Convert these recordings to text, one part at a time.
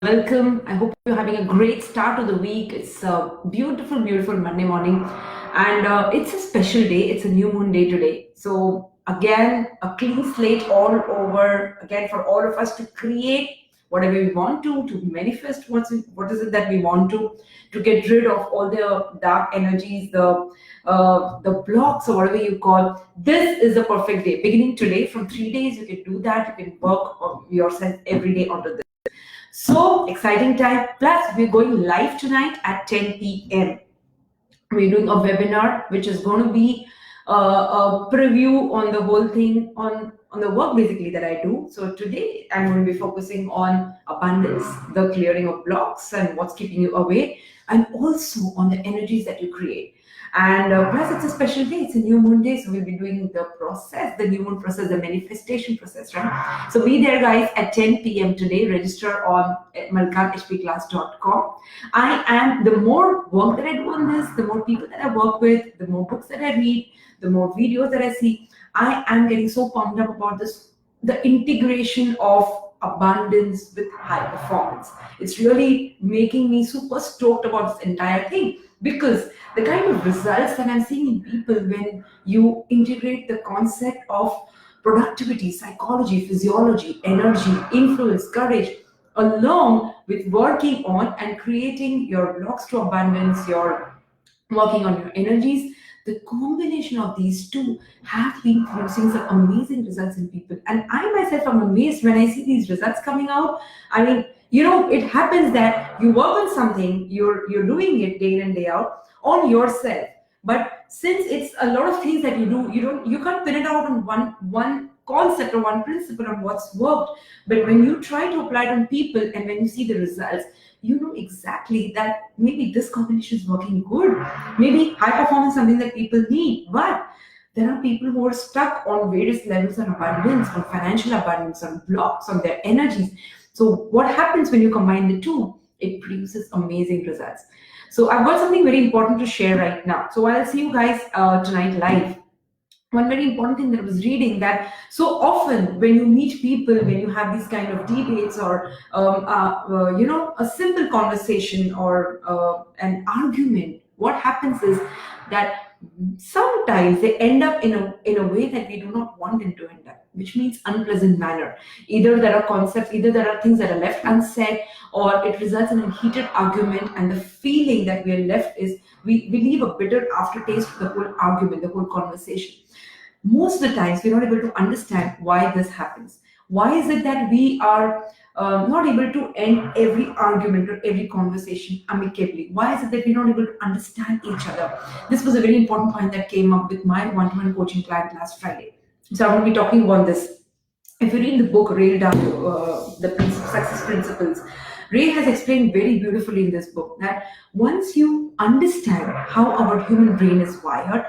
Welcome. I hope you're having a great start to the week. It's a beautiful, beautiful Monday morning, and it's a special day. It's a new moon day today. So, again, a clean slate all over, again, for all of us to create whatever we want to manifest what is it that we want to get rid of all the dark energies, the blocks, or whatever you call. This is the perfect day. Beginning today, from 3 days, you can do that. You can work on yourself every day onto this. So exciting time. Plus, we're going live tonight at 10 p.m. We're doing a webinar which is going to be a preview on the whole thing on the work basically that I do. So today I'm going to be focusing on abundance, the clearing of blocks and what's keeping you away, and also on the energies that you create. And plus, it's a special day. It's a new moon day, so we'll be doing the process, the new moon process, the manifestation process, right? So be there, guys, at 10 p.m. today. Register on malkanhpclass.com. I am, the more work that I do on this, the more people that I work with, the more books that I read, the more videos that I see, I am getting so pumped up about this, the integration of abundance with high performance. It's really making me super stoked about this entire thing, because the kind of results that I'm seeing in people when you integrate the concept of productivity, psychology, physiology, energy, influence, courage, along with working on and creating your blocks to abundance, your working on your energies, the combination of these two have been producing some amazing results in people. And I myself am amazed when I see these results coming out. I mean, it happens that you work on something, you're doing it day in and day out on yourself. But since it's a lot of things that you do, you can't pin it out on one concept or one principle on what's worked. But when you try to apply it on people and when you see the results, you know exactly that maybe this combination is working good. Maybe high performance is something that people need, but there are people who are stuck on various levels of abundance, on financial abundance, on blocks, on their energies. So what happens when you combine the two? It produces amazing results. So I've got something very important to share right now. So I'll see you guys tonight live. One very important thing that I was reading, that so often when you meet people, when you have these kind of debates or a simple conversation or an argument, what happens is that sometimes they end up in a way that we do not want them to end up, which means unpleasant manner. Either there are concepts, either there are things that are left unsaid, or it results in a heated argument, and the feeling that we are left is we leave a bitter aftertaste to the whole argument, the whole conversation. Most of the times we're not able to understand why this happens. Why is it that we are not able to end every argument or every conversation amicably? Why is it that we're not able to understand each other? This was a very important point that came up with my one-to-one coaching client last Friday. So I'm going to be talking about this. If you read the book Ray Dalio, the Success Principles, Ray has explained very beautifully in this book that once you understand how our human brain is wired,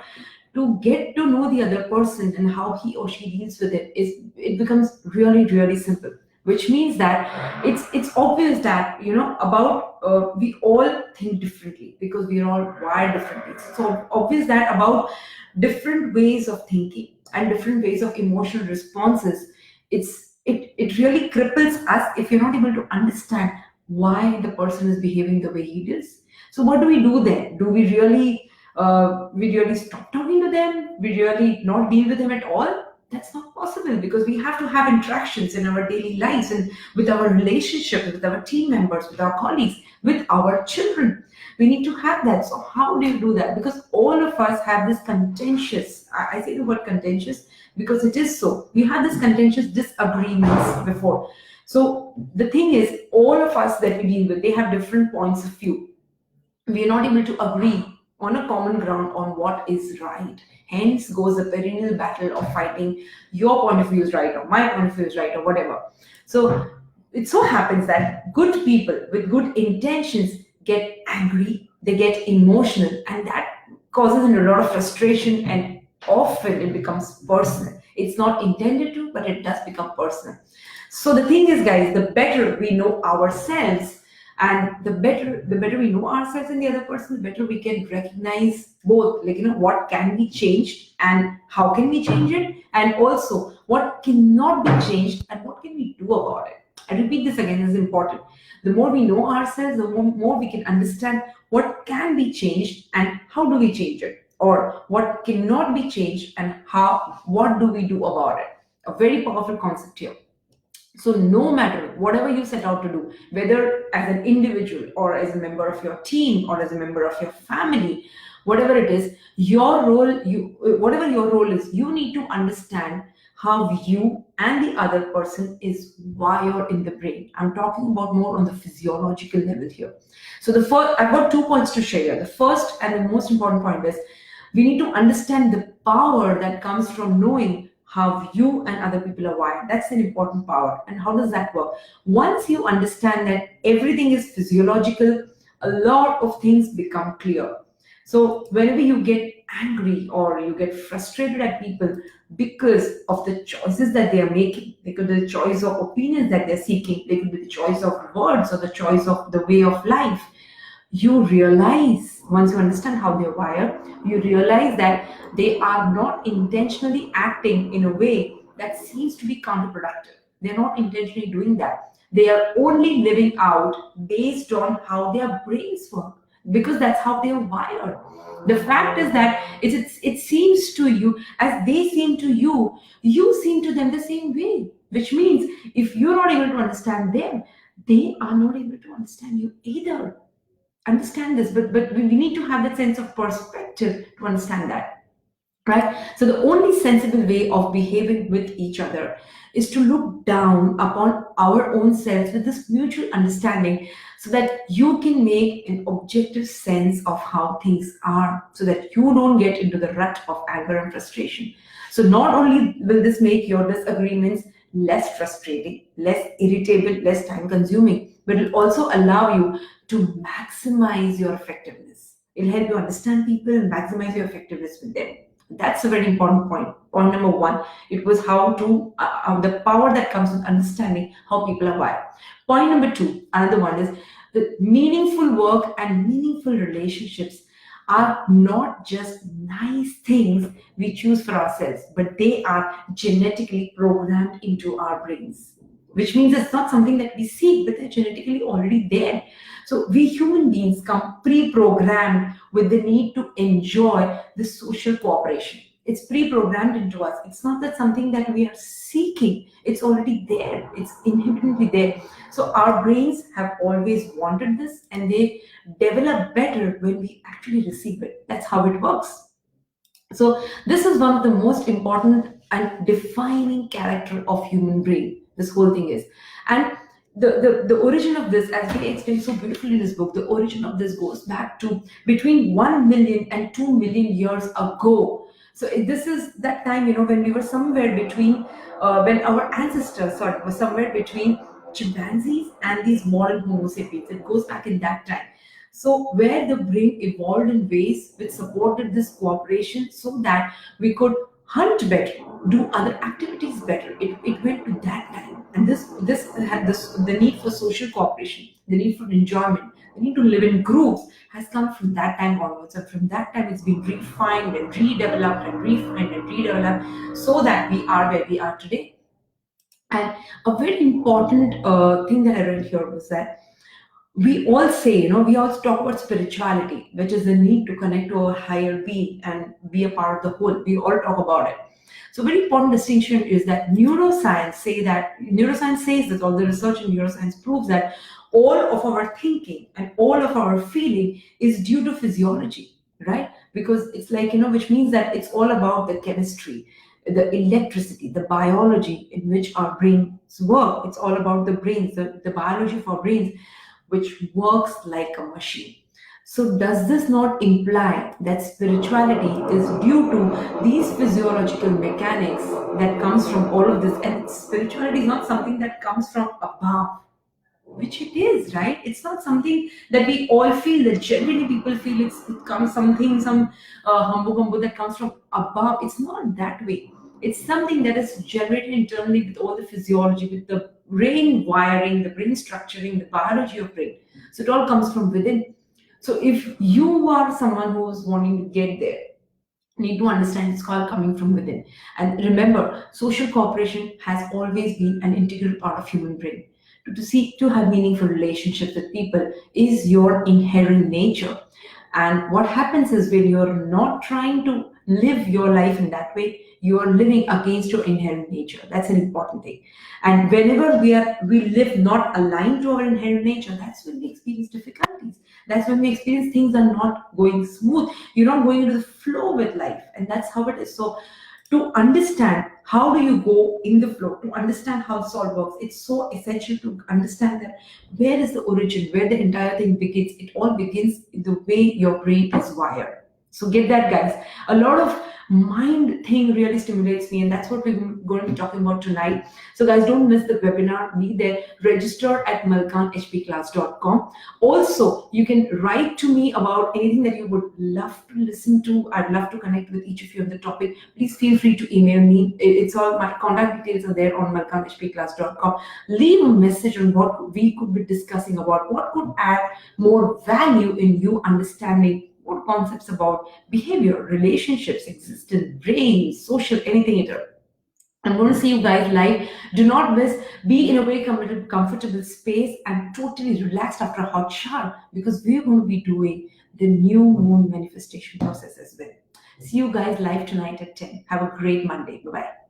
to get to know the other person and how he or she deals with it becomes really, really simple. Which means that it's obvious that about we all think differently because we are all wired differently. So obvious that about different ways of thinking and different ways of emotional responses, it really cripples us if you're not able to understand why the person is behaving the way he is. So what do we do then? Do we really stop talking to them? We really not deal with them at all? That's not possible, because we have to have interactions in our daily lives and with our relationships, with our team members, with our colleagues, with our children. We need to have that. So how do you do that? Because all of us have this contentious, I say the word contentious because it is so. We had this contentious disagreements before. So the thing is, all of us that we deal with, they have different points of view. We are not able to agree on a common ground on what is right. Hence goes the perennial battle of fighting your point of view is right or my point of view is right or whatever. So it so happens that good people with good intentions get angry, they get emotional, and that causes a lot of frustration, and often it becomes personal. It's not intended to, but it does become personal. So the thing is, guys, the better we know ourselves, and the better we know ourselves and the other person, the better we can recognize both, like what can be changed and how can we change it, and also what cannot be changed and what can we do about it. I repeat this again, this is important. The more we know ourselves, the more we can understand what can be changed and how do we change it, or what cannot be changed and how what do we do about it. A very powerful concept here. So, no matter whatever you set out to do, whether as an individual or as a member of your team or as a member of your family, whatever it is, whatever your role is, you need to understand how you and the other person is wired in the brain. I'm talking about more on the physiological level here. So, the first, I've got 2 points to share here. The first and the most important point is we need to understand the power that comes from knowing how you and other people are wired. That's an important power. And how does that work? Once you understand that everything is physiological, a lot of things become clear. So, whenever you get angry or you get frustrated at people because of the choices that they are making, because the choice of opinions that they're seeking, they could be the choice of words or the choice of the way of life, you realize, once you understand how they're wired, you realize that they are not intentionally acting in a way that seems to be counterproductive. They're not intentionally doing that. They are only living out based on how their brains work, because that's how they're wired. The fact is that it seems to you as they seem to you, you seem to them the same way, which means if you're not able to understand them, they are not able to understand you either. Understand this, but we need to have that sense of perspective to understand that, right? So the only sensible way of behaving with each other is to look down upon our own selves with this mutual understanding, so that you can make an objective sense of how things are, so that you don't get into the rut of anger and frustration. So not only will this make your disagreements less frustrating, less irritable, less time consuming, but it will also allow you to maximize your effectiveness. It'll help you understand people and maximize your effectiveness with them. That's a very important point. Point number one, it was the power that comes with understanding how people are wired. Point number two, another one is the meaningful work and meaningful relationships are not just nice things we choose for ourselves, but they are genetically programmed into our brains, which means it's not something that we seek, but they're genetically already there. So we human beings come pre-programmed with the need to enjoy the social cooperation. It's pre-programmed into us. It's not that something that we are seeking. It's already there. It's inherently there. So our brains have always wanted this, and they develop better when we actually receive it. That's how it works. So this is one of the most important and defining character of human brain. This whole thing is, and the origin of this, as they explain so beautifully in this book, the origin of this goes back to between 1 million and 2 million years ago. So this is that time, when we were somewhere between, when our ancestors, sorry, were somewhere between chimpanzees and these modern Homo sapiens. It goes back in that time. So where the brain evolved in ways which supported this cooperation, so that we could hunt better, do other activities better. It went to that time. And this had this the need for social cooperation, the need for enjoyment, the need to live in groups has come from that time onwards. And from that time it's been refined and redeveloped and refined and redeveloped, so that we are where we are today. And a very important thing that I read here was that we all say, we all talk about spirituality, which is the need to connect to a higher being and be a part of the whole. We all talk about it. So, very important distinction is that neuroscience says that all the research in neuroscience proves that all of our thinking and all of our feeling is due to physiology, right? Because it's like, which means that it's all about the chemistry, the electricity, the biology in which our brains work. It's all about the brains, the biology of our brains, which works like a machine. So, does this not imply that spirituality is due to these physiological mechanics that comes from all of this? And spirituality is not something that comes from above, which it is, right? It's not something that we all feel, that generally people feel it comes something, some humbu that comes from above. It's not that way. It's something that is generated internally with all the physiology, with the brain wiring, the brain structuring, the biology of brain. So it all comes from within. So if you are someone who is wanting to get there, you need to understand it's all coming from within. And remember, social cooperation has always been an integral part of human brain. to seek to have meaningful relationships with people is your inherent nature. And what happens is when you're not trying to live your life in that way, you are living against your inherent nature. That's an important thing. And whenever we live not aligned to our inherent nature, that's when we experience difficulties. That's when we experience things are not going smooth. You're not going into the flow with life. And that's how it is. So to understand how do you go in the flow, to understand how this all works, it's so essential to understand that where is the origin, where the entire thing begins. It all begins in the way your brain is wired. So get that, guys. A lot of mind thing really stimulates me, and that's what we're going to be talking about tonight. So guys, don't miss the webinar. Be there. Register at malkanhpclass.com. Also, you can write to me about anything that you would love to listen to. I'd love to connect with each of you on the topic. Please feel free to email me. It's all, my contact details are there on malkanhpclass.com. Leave a message on what we could be discussing about, what could add more value in you understanding what concepts about behavior, relationships, existence, brain, social, anything at all. I'm going to see you guys live. Do not miss. Be in a very comfortable space and totally relaxed after a hot shower, because we're going to be doing the new moon manifestation process as well. See you guys live tonight at 10. Have a great Monday. Bye bye.